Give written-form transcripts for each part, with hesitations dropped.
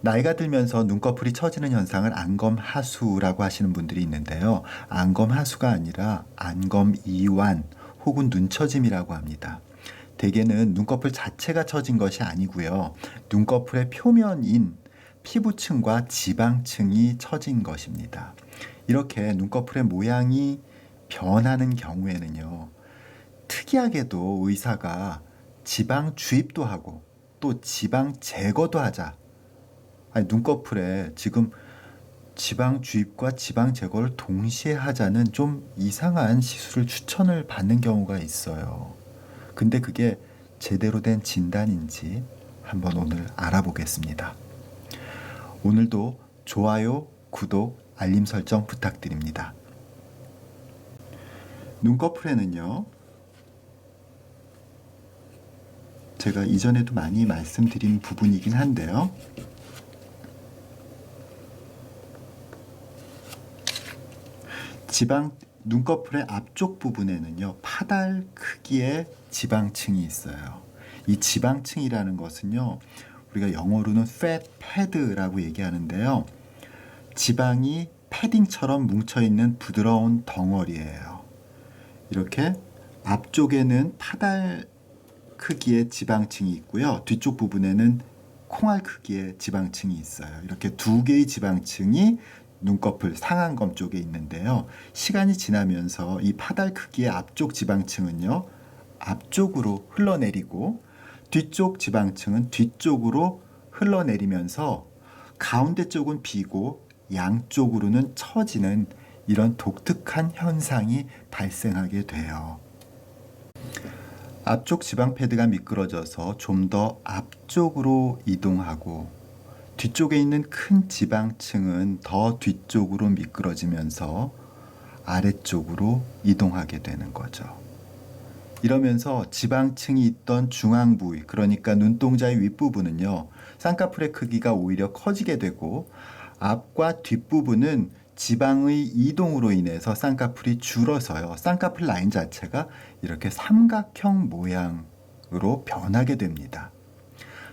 나이가 들면서 눈꺼풀이 처지는 현상을 안검하수라고 하시는 분들이 있는데요. 안검하수가 아니라 안검이완 혹은 눈처짐이라고 합니다. 대개는 눈꺼풀 자체가 처진 것이 아니고요. 눈꺼풀의 표면인 피부층과 지방층이 처진 것입니다. 이렇게 눈꺼풀의 모양이 변하는 경우에는요. 특이하게도 의사가 지방 주입도 하고 또 지방 제거도 하자. 아니, 눈꺼풀에 지금 지방 주입과 지방 제거를 동시에 하자는 좀 이상한 시술을 추천을 받는 경우가 있어요. 근데 그게 제대로 된 진단인지 한번 오늘 알아보겠습니다. 오늘도 좋아요, 구독, 알림 설정 부탁드립니다. 눈꺼풀에는요, 제가 이전에도 많이 말씀드린 부분이긴 한데요. 눈꺼풀의 앞쪽 부분에는요, 파달 크기의 지방층이 있어요. 이 지방층이라는 것은요, 우리가 영어로는 fat pad라고 얘기하는데요. 지방이 패딩처럼 뭉쳐있는 부드러운 덩어리예요. 이렇게 앞쪽에는 파달 크기의 지방층이 있고요. 뒤쪽 부분에는 콩알 크기의 지방층이 있어요. 이렇게 두 개의 지방층이 눈꺼풀 상안검 쪽에 있는데요. 시간이 지나면서 이 파달 크기의 앞쪽 지방층은요, 앞쪽으로 흘러내리고 뒤쪽 지방층은 뒤쪽으로 흘러내리면서 가운데 쪽은 비고 양쪽으로는 처지는 이런 독특한 현상이 발생하게 돼요. 앞쪽 지방 패드가 미끄러져서 좀 더 앞쪽으로 이동하고 뒤쪽에 있는 큰 지방층은 더 뒤쪽으로 미끄러지면서 아래쪽으로 이동하게 되는 거죠. 이러면서 지방층이 있던 중앙 부위, 그러니까 눈동자의 윗부분은요, 쌍꺼풀의 크기가 오히려 커지게 되고 앞과 뒷부분은 지방의 이동으로 인해서 쌍꺼풀이 줄어서요, 쌍꺼풀 라인 자체가 이렇게 삼각형 모양으로 변하게 됩니다.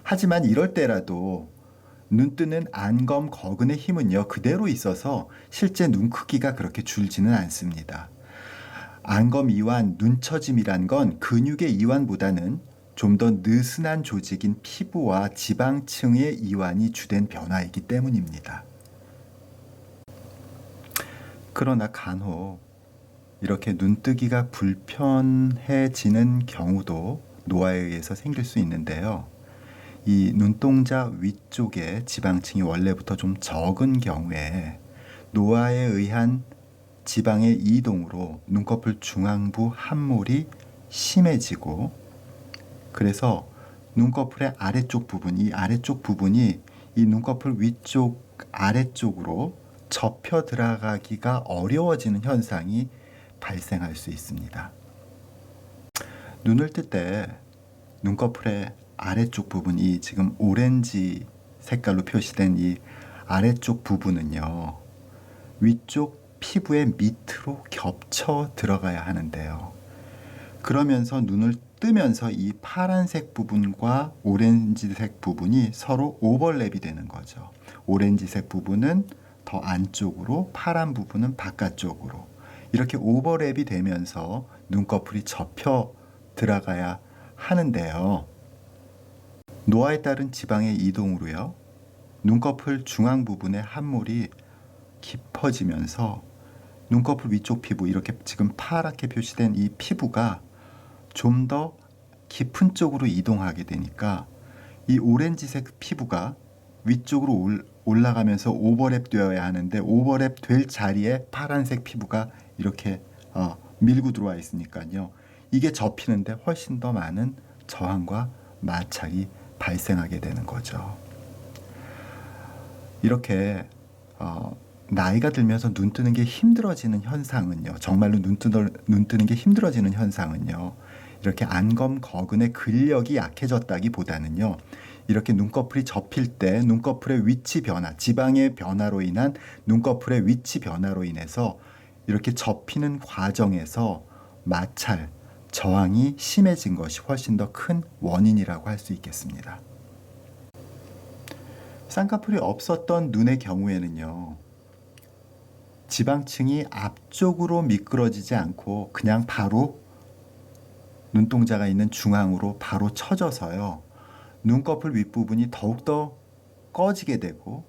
하지만 이럴 때라도 눈뜨는 안검 거근의 힘은요, 그대로 있어서 실제 눈 크기가 그렇게 줄지는 않습니다. 안검 이완, 눈처짐이란 건 근육의 이완보다는 좀 더 느슨한 조직인 피부와 지방층의 이완이 주된 변화이기 때문입니다. 그러나 간혹 이렇게 눈뜨기가 불편해지는 경우도 노화에 의해서 생길 수 있는데요. 이 눈동자 위쪽에 지방층이 원래부터 좀 적은 경우에 노화에 의한 지방의 이동으로 눈꺼풀 중앙부 함몰이 심해지고, 그래서 눈꺼풀의 아래쪽 부분, 이 아래쪽 부분이 이 눈꺼풀 위쪽 아래쪽으로 접혀 들어가기가 어려워지는 현상이 발생할 수 있습니다. 눈을 뜰 때 눈꺼풀의 아래쪽 부분이 지금 오렌지 색깔로 표시된 이 아래쪽 부분은요, 위쪽 피부의 밑으로 겹쳐 들어가야 하는데요. 그러면서 눈을 뜨면서 이 파란색 부분과 오렌지색 부분이 서로 오버랩이 되는 거죠. 오렌지색 부분은 더 안쪽으로, 파란 부분은 바깥쪽으로 이렇게 오버랩이 되면서 눈꺼풀이 접혀 들어가야 하는데요. 노화에 따른 지방의 이동으로요, 눈꺼풀 중앙 부분의 함몰이 깊어지면서 눈꺼풀 위쪽 피부, 이렇게 지금 파랗게 표시된 이 피부가 좀 더 깊은 쪽으로 이동하게 되니까 이 오렌지색 피부가 위쪽으로 올라가면서 오버랩 되어야 하는데 오버랩 될 자리에 파란색 피부가 이렇게 밀고 들어와 있으니까요. 이게 접히는데 훨씬 더 많은 저항과 마찰이 발생하게 되는 거죠. 이렇게 나이가 들면서 눈 뜨는 게 힘들어지는 현상은요, 정말로 눈 뜨는 게 힘들어지는 현상은요, 이렇게 안검 거근의 근력이 약해졌다기보다는요, 이렇게 눈꺼풀이 접힐 때 눈꺼풀의 위치 변화, 지방의 변화로 인한 눈꺼풀의 위치 변화로 인해서 이렇게 접히는 과정에서 마찰, 저항이 심해진 것이 훨씬 더 큰 원인이라고 할 수 있겠습니다. 쌍꺼풀이 없었던 눈의 경우에는요, 지방층이 앞쪽으로 미끄러지지 않고 그냥 바로 눈동자가 있는 중앙으로 바로 쳐져서요, 눈꺼풀 윗부분이 더욱더 꺼지게 되고,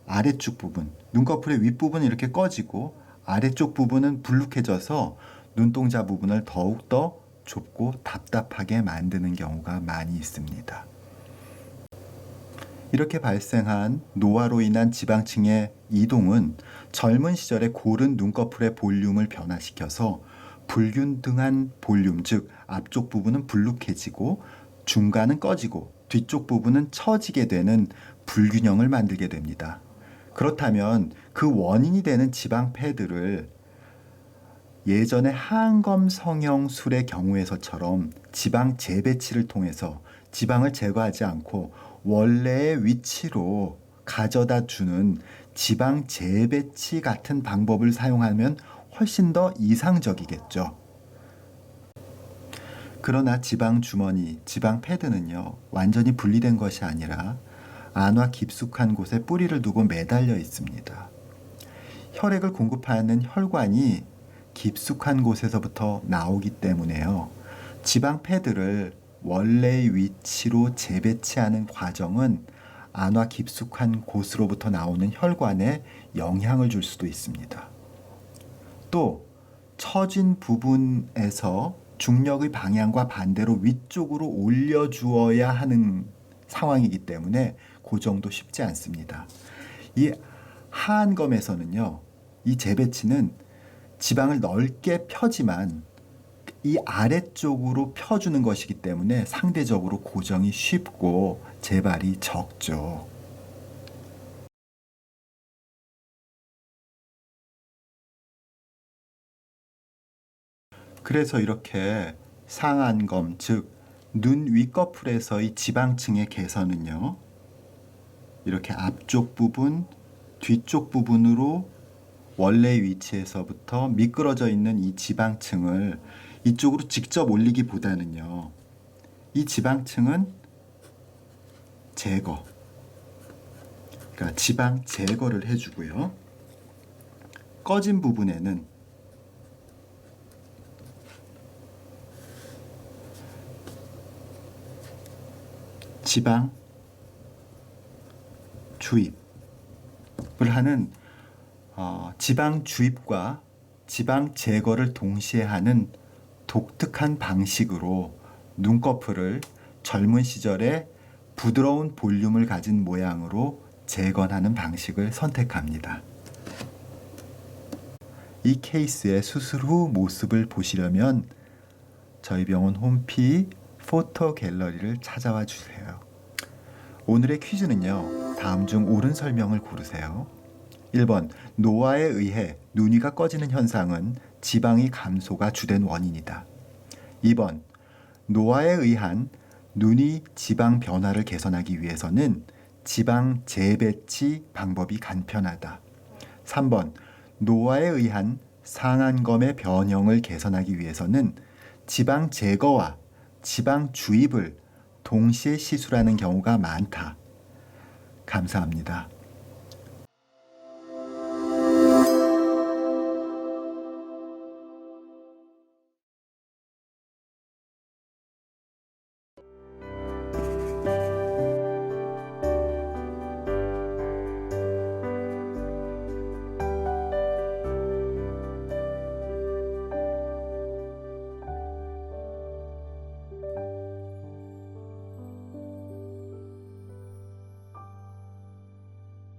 아래쪽 부분, 눈꺼풀의 윗부분은 이렇게 꺼지고 아래쪽 부분은 불룩해져서 눈동자 부분을 더욱더 좁고 답답하게 만드는 경우가 많이 있습니다. 이렇게 발생한 노화로 인한 지방층의 이동은 젊은 시절에 고른 눈꺼풀의 볼륨을 변화시켜서 불균등한 볼륨, 즉 앞쪽 부분은 불룩해지고 중간은 꺼지고 뒤쪽 부분은 처지게 되는 불균형을 만들게 됩니다. 그렇다면 그 원인이 되는 지방 패드를 예전의 하안검 성형술의 경우에서처럼 지방 재배치를 통해서 지방을 제거하지 않고 원래의 위치로 가져다 주는 지방 재배치 같은 방법을 사용하면 훨씬 더 이상적이겠죠. 그러나 지방 주머니, 지방 패드는요, 완전히 분리된 것이 아니라 안과 깊숙한 곳에 뿌리를 두고 매달려 있습니다. 혈액을 공급하는 혈관이 깊숙한 곳에서부터 나오기 때문에요, 지방 패드를 원래의 위치로 재배치하는 과정은 안과 깊숙한 곳으로부터 나오는 혈관에 영향을 줄 수도 있습니다. 또 처진 부분에서 중력의 방향과 반대로 위쪽으로 올려주어야 하는 상황이기 때문에 고정도 쉽지 않습니다. 이 하안검에서는요, 이 재배치는 지방을 넓게 펴지만 이 아래쪽으로 펴주는 것이기 때문에 상대적으로 고정이 쉽고 재발이 적죠. 그래서 이렇게 상안검, 즉 눈 윗꺼풀에서의 지방층의 개선은요, 이렇게 앞쪽 부분, 뒤쪽 부분으로 원래의 위치에서부터 미끄러져 있는 이 지방층을 이쪽으로 직접 올리기보다는요, 이 지방층은 제거, 그러니까 지방 제거를 해주고요, 꺼진 부분에는 지방 주입을 하는 지방 주입과 지방 제거를 동시에 하는 독특한 방식으로 눈꺼풀을 젊은 시절에 부드러운 볼륨을 가진 모양으로 재건하는 방식을 선택합니다. 이 케이스의 수술 후 모습을 보시려면 저희 병원 홈피 포토 갤러리를 찾아와 주세요. 오늘의 퀴즈는요, 다음 중 옳은 설명을 고르세요. 1번, 노화에 의해 눈위가 꺼지는 현상은 지방의 감소가 주된 원인이다. 2번, 노화에 의한 눈이 지방 변화를 개선하기 위해서는 지방 재배치 방법이 간편하다. 3번, 노화에 의한 상안검의 변형을 개선하기 위해서는 지방 제거와 지방 주입을 동시에 시술하는 경우가 많다. 감사합니다.